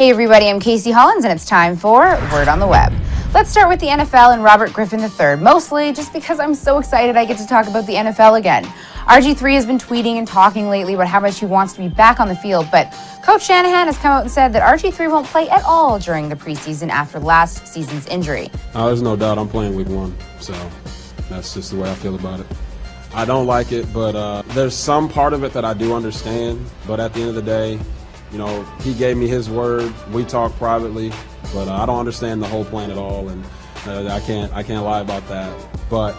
Hey everybody, I'm Casey Hollins and it's time for Word on the Web. Let's start with the NFL and Robert Griffin III, mostly just because I'm so excited I get to talk about the NFL again. RG3 has been tweeting and talking lately about how much he wants to be back on the field, but Coach Shanahan has come out and said that RG3 won't play at all during the preseason after last season's injury. There's no doubt I'm playing week one, so that's just the way I feel about it. I don't like it, but there's some part of it that I do understand, but at the end of the day, you know, he gave me his word. We talked privately, but I don't understand the whole plan at all, and I can't lie about that. But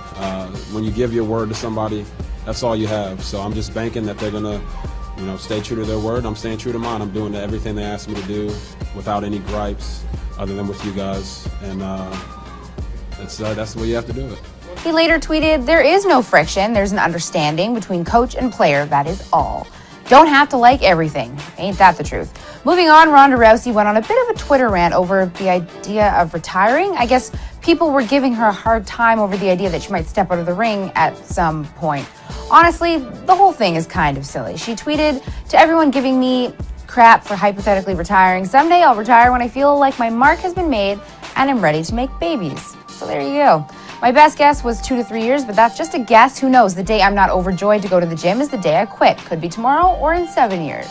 when you give your word to somebody, that's all you have. So I'm just banking that they're gonna, you know, stay true to their word. I'm staying true to mine. I'm doing everything they asked me to do without any gripes, other than with you guys, and that's the way you have to do it. He later tweeted, "There is no friction. There's an understanding between coach and player. That is all. Don't have to like everything." Ain't that the truth? Moving on, Ronda Rousey went on a bit of a Twitter rant over the idea of retiring. I guess people were giving her a hard time over the idea that she might step out of the ring at some point. Honestly, the whole thing is kind of silly. She tweeted, "To everyone giving me crap for hypothetically retiring, someday I'll retire when I feel like my mark has been made and I'm ready to make babies." So there you go. My best guess was 2 to 3 years, but that's just a guess. Who knows? The day I'm not overjoyed to go to the gym is the day I quit. Could be tomorrow or in 7 years.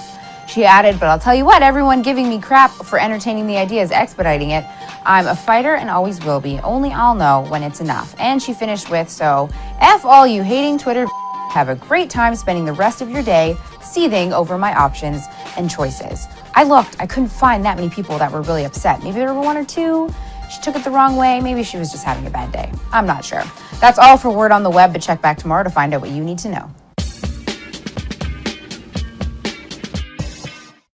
She added, "But I'll tell you what, everyone giving me crap for entertaining the idea is expediting it. I'm a fighter and always will be. Only I'll know when it's enough." And she finished with, "So, F all you hating Twitter, have a great time spending the rest of your day seething over my options and choices." I looked, I couldn't find that many people that were really upset. Maybe there were 1 or 2. She took it the wrong way. Maybe she was just having a bad day. I'm not sure. That's all for Word on the Web, but check back tomorrow to find out what you need to know.